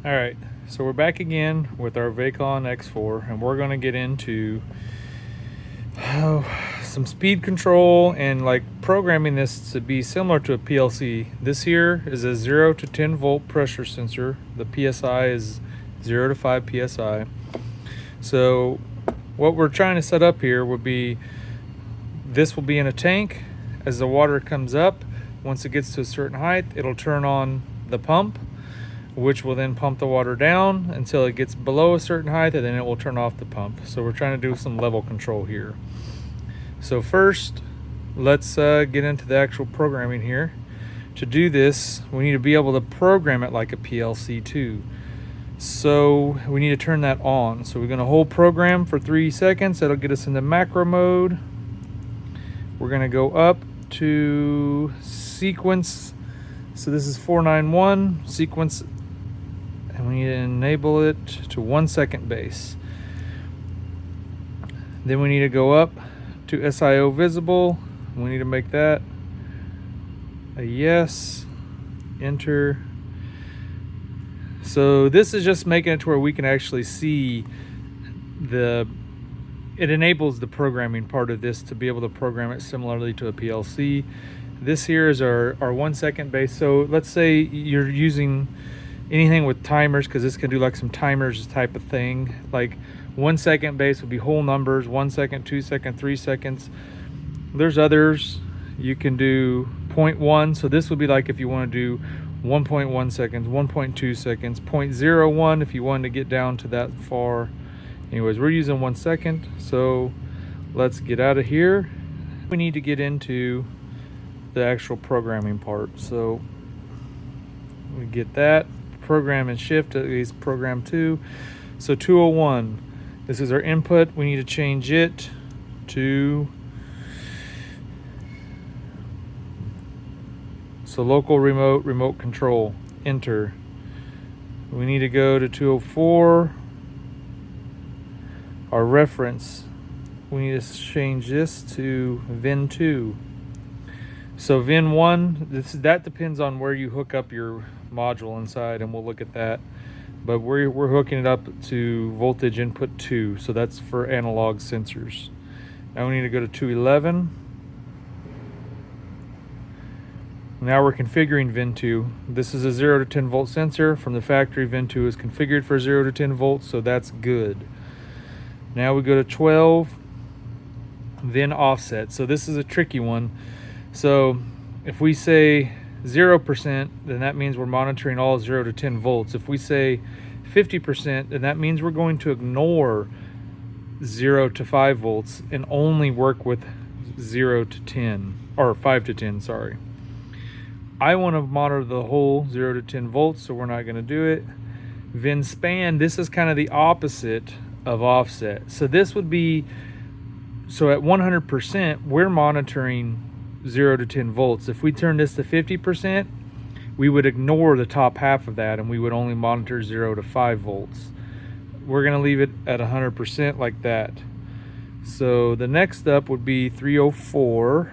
All right, so we're back again with our Vacon X4, and we're going to get into some speed control and like programming this to be similar to a PLC. This here is a 0 to 10 volt pressure sensor. The PSI is 0 to 5 PSI. So what we're trying to set up here would be, this will be in a tank. As the water comes up, once it gets to a certain height, it'll turn on the pump, which will then pump the water down until it gets below a certain height, and then it will turn off the pump. So we're trying to do some level control here. So first, let's get into the actual programming here. To do this, we need to be able to program it like a PLC too. So we need to turn that on. So we're going to hold program for 3 seconds. That'll get us into macro mode. We're going to go up to sequence. So this is 491 sequence, and we need to enable it to 1 second base. Then we need to go up to SIO visible. We need to make that a yes. Enter. So this is just making it to where we can actually see it enables the programming part of this to be able to program it similarly to a PLC. This here is our 1 second base. So let's say you're using anything with timers, because this can do like some timers type of thing. Like 1 second base would be whole numbers, 1 second, 2 second, 3 seconds. There's others. You can do 0.1. So this would be like if you want to do 1.1 seconds, 1.2 seconds, 0.01 if you wanted to get down to that far. Anyways, we're using 1 second. So let's get out of here. We need to get into the actual programming part. So we get that program and shift, at least program 2. So 201, this is our input. We need to change it to local remote control. Enter. We need to go to 204. Our reference, we need to change this to VIN 2. So VIN 1, that depends on where you hook up your module inside, and we'll look at that. But we're hooking it up to voltage input 2, so that's for analog sensors. Now we need to go to 211. Now we're configuring VIN 2. This is a 0 to 10 volt sensor. From the factory, VIN 2 is configured for 0 to 10 volts, so that's good. Now we go to 12, VIN offset. So this is a tricky one. So if we say 0%, then that means we're monitoring all 0 to 10 volts. If we say 50%, then that means we're going to ignore 0 to 5 volts and only work with 0 to 10, or 5 to 10, sorry. I want to monitor the whole 0 to 10 volts, so we're not going to do it. VIN span, this is kind of the opposite of offset. So this would be, so at 100%, we're monitoring 0 to 10 volts. If we turn this to 50%, we would ignore the top half of that, and we would only monitor 0 to 5 volts. We're going to leave it at 100% like that. So the next up would be 304.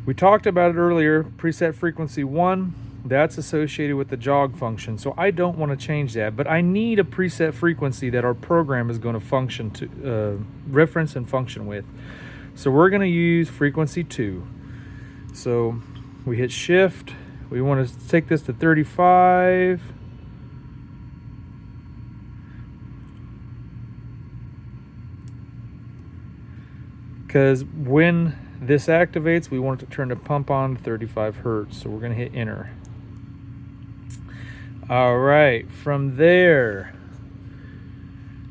We talked about it earlier, preset frequency 1, that's associated with the jog function. So I don't want to change that, but I need a preset frequency that our program is going to function to reference and function with. So we're going to use frequency 2. So we hit shift. We want to take this to 35. Because when this activates, we want it to turn the pump on to 35 hertz. So we're going to hit enter. All right, from there,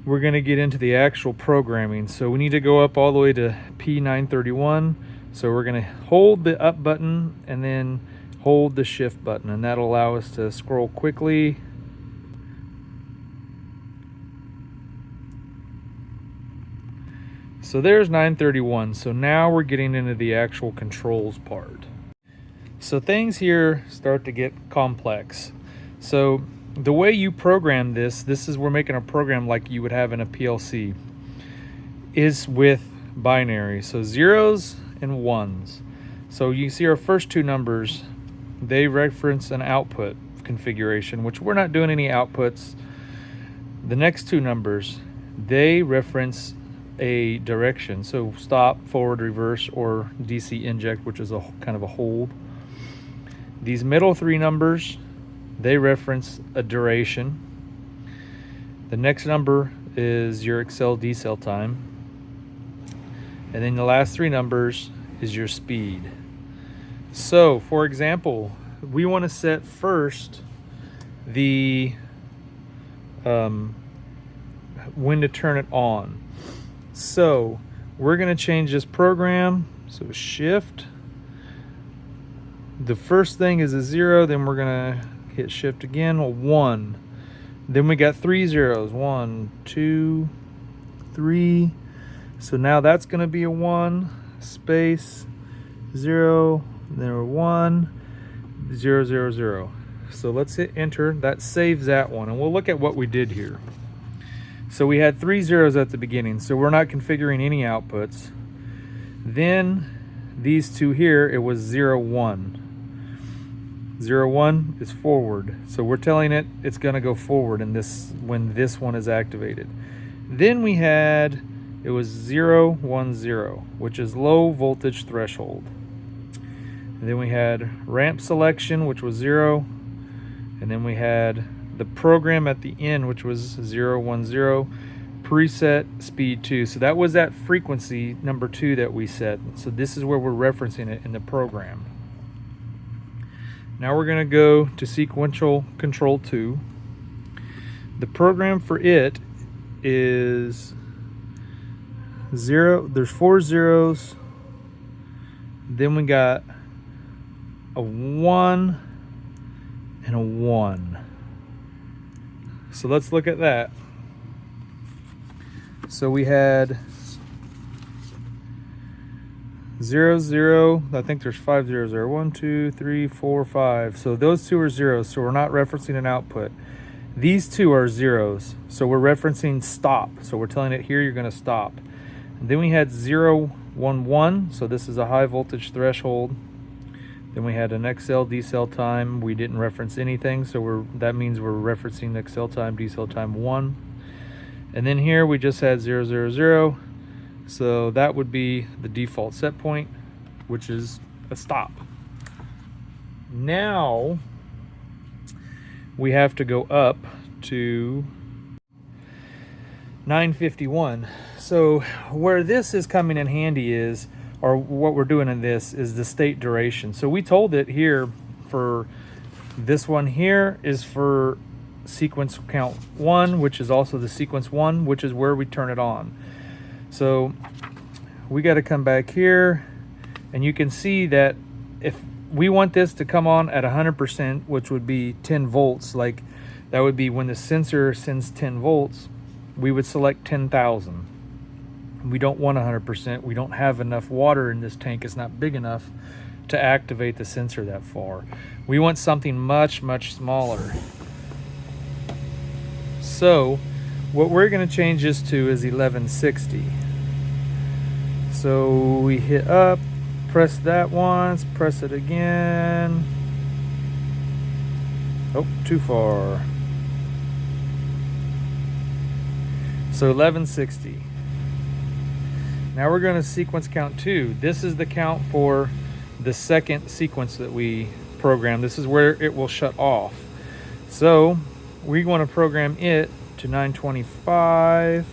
we're going to get into the actual programming. So we need to go up all the way to P931. So we're going to hold the up button and then hold the shift button, and that'll allow us to scroll quickly. So there's 931. So now we're getting into the actual controls part. So things here start to get complex. So the way you program this is, we're making a program like you would have in a PLC, is with binary. So zeros and ones. So you see our first two numbers they reference an output configuration, which we're not doing any outputs. The next two numbers, they reference a direction, so stop, forward, reverse, or DC inject, which is a kind of a hold. These middle three numbers, they reference a duration. The next number is your accel decel time, and then the last three numbers is your speed. So for example, we want to set first the when to turn it on. So we're going to change this program. So shift, the first thing is a 0, then we're going to hit shift again, 1. Then we got 3 zeros, 1, 2, 3. So now that's going to be a 1, space, 0, then a 1, 0, 0, 0. So let's hit enter. That saves that one, and we'll look at what we did here. So we had 3 zeros at the beginning, so we're not configuring any outputs. Then these two here, it was 0, 1. 0, 1 is forward, so we're telling it it's going to go forward in this when this one is activated. Then we had, it was 0, 1, 0, which is low voltage threshold. And then we had ramp selection, which was 0, and then we had the program at the end, which was 0, 1, 0, preset speed 2. So that was that frequency number 2 that we set. So this is where we're referencing it in the program. Now we're going to go to sequential control 2. The program for it is 0. There's 4 zeros. Then we got a 1 and a 1. So let's look at that. So we had 0, 0. I think there's 5 zeros there. 1, 2, 3, 4, 5. So those two are zeros, so we're not referencing an output. These two are zeros, so we're referencing stop. So we're telling it here you're going to stop. And then we had 0, 1, 1. So this is a high voltage threshold. Then we had an accel decel time. We didn't reference anything, so that means we're referencing the accel time, decel time 1. And then here we just had 0, 0, 0. So that would be the default set point, which is a stop. Now we have to go up to 951. So where this is coming in handy is, or what we're doing in this is the state duration. So we told it here for this one here is for sequence count 1, which is also the sequence 1, which is where we turn it on. So we got to come back here, and you can see that if we want this to come on at 100%, which would be 10 volts, like that would be when the sensor sends 10 volts, we would select 10,000. We don't want 100%. We don't have enough water in this tank. It's not big enough to activate the sensor that far. We want something much, much smaller. So what we're going to change this to is 1160. So we hit up, press that once, press it again. Oh, too far. So 1160. Now we're going to sequence count 2. This is the count for the second sequence that we programmed. This is where it will shut off. So we want to program it to 925.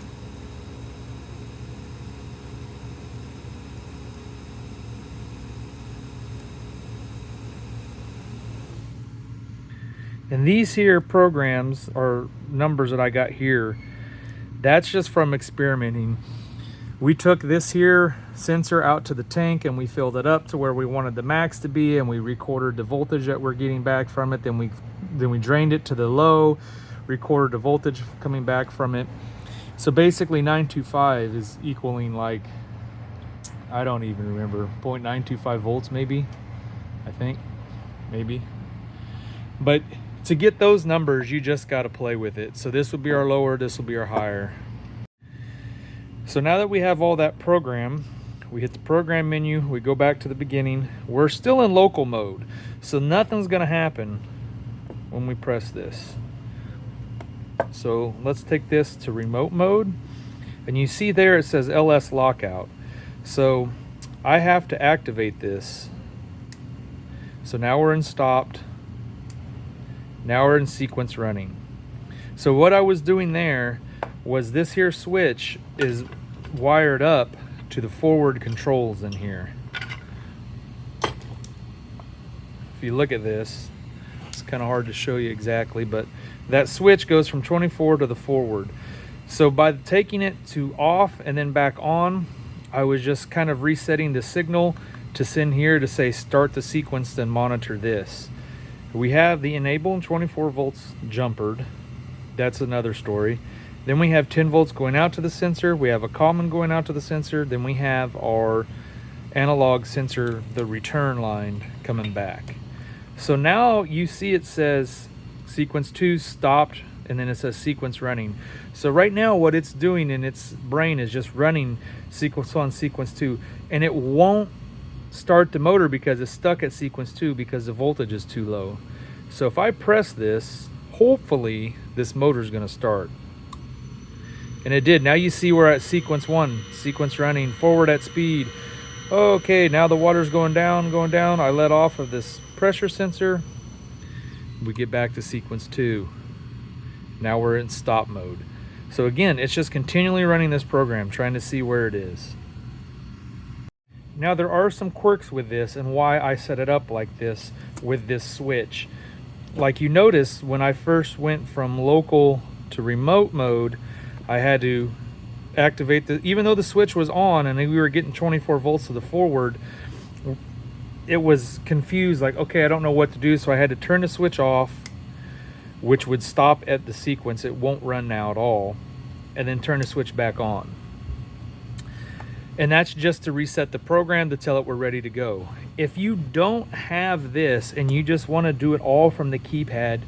And these here programs or numbers that I got here, that's just from experimenting. We took this here sensor out to the tank and we filled it up to where we wanted the max to be, and we recorded the voltage that we're getting back from it. Then we drained it to the low, recorded the voltage coming back from it. So basically 925 is equaling, like, I don't even remember, 0.925 volts maybe, I think, maybe. But to get those numbers, you just got to play with it. So this will be our lower, this will be our higher. So now that we have all that program, We hit the program menu, we go back to the beginning. We're still in local mode, so nothing's gonna happen when we press this. So let's take this to remote mode, and you see there it says LS lockout. So I have to activate this. So now we're in stopped. Now we're in sequence running. So what I was doing there was this here switch is wired up to the forward controls in here. If you look at this, it's kind of hard to show you exactly, but that switch goes from 24 to the forward. So by taking it to off and then back on, I was just kind of resetting the signal to send here to say start the sequence, then monitor this. We have the enable 24 volts jumpered. That's another story. Then we have 10 volts going out to the sensor. We have a common going out to the sensor. Then we have our analog sensor, the return line coming back. So now you see it says sequence 2 stopped, and then it says sequence running. So right now what it's doing in its brain is just running sequence 1, sequence 2, and it won't start the motor because it's stuck at sequence 2 because the voltage is too low. So if I press this, hopefully this motor is going to start. And it did. Now you see we're at sequence 1, sequence running, forward at speed. Okay, now the water's going down, going down. I let off of this pressure sensor. We get back to sequence 2. Now we're in stop mode. So again, it's just continually running this program, trying to see where it is. Now there are some quirks with this and why I set it up like this with this switch. Like you notice when I first went from local to remote mode, I had to activate the, even though the switch was on and we were getting 24 volts to the forward, it was confused, like, okay, I don't know what to do. So I had to turn the switch off, which would stop at the sequence. It won't run now at all. And then turn the switch back on. And that's just to reset the program to tell it we're ready to go. If you don't have this and you just want to do it all from the keypad,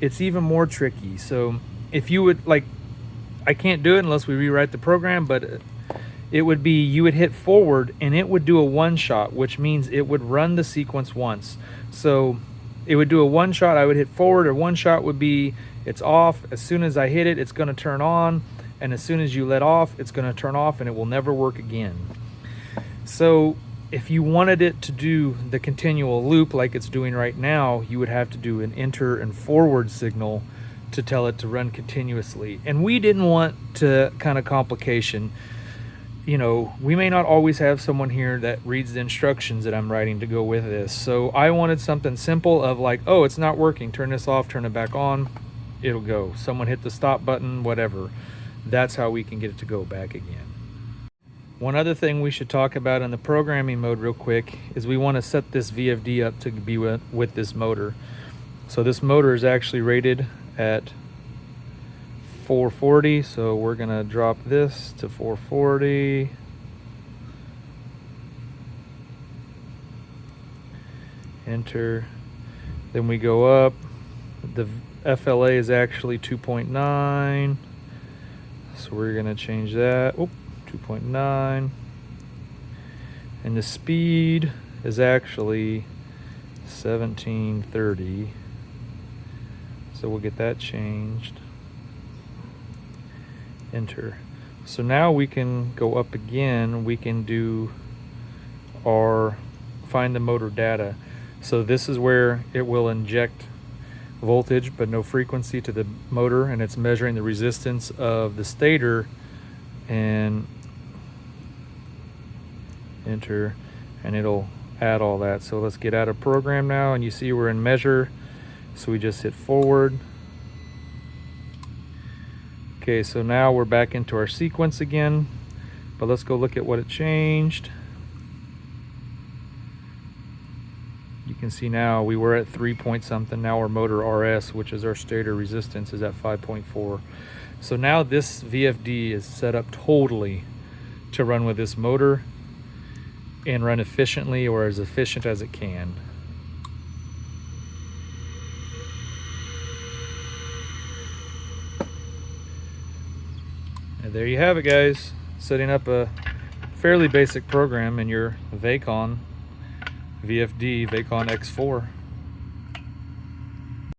it's even more tricky. So if you would, like, I can't do it unless we rewrite the program, but it would be, you would hit forward and it would do a one shot, which means it would run the sequence once. So it would do a one shot, I would hit forward, or one shot would be it's off. As soon as I hit it, it's going to turn on. And as soon as you let off, it's going to turn off and it will never work again. So if you wanted it to do the continual loop like it's doing right now, you would have to do an enter and forward signal to tell it to run continuously. And we didn't want to kind of complication. You know, we may not always have someone here that reads the instructions that I'm writing to go with this. So I wanted something simple of like, oh, it's not working, turn this off, turn it back on, it'll go. Someone hit the stop button, whatever. That's how we can get it to go back again. One other thing we should talk about in the programming mode real quick is we want to set this VFD up to be with this motor. So this motor is actually rated at 440, so we're going to drop this to 440. Enter. Then we go up. The FLA is actually 2.9. So we're going to change that. 2.9. And the speed is actually 1730. So we'll get that changed. Enter. So now we can go up again. We can do our find the motor data. So this is where it will inject voltage but no frequency to the motor, and it's measuring the resistance of the stator, and enter, and it'll add all that. So let's get out of program now, and you see we're in measure, so we just hit forward. Okay, so now we're back into our sequence again, but let's go look at what it changed. You can see now we were at 3 point something. Now our motor RS, which is our stator resistance, is at 5.4. So now this VFD is set up totally to run with this motor and run efficiently, or as efficient as it can. And there you have it, guys. Setting up a fairly basic program in your Vacon VFD, Vacon X4.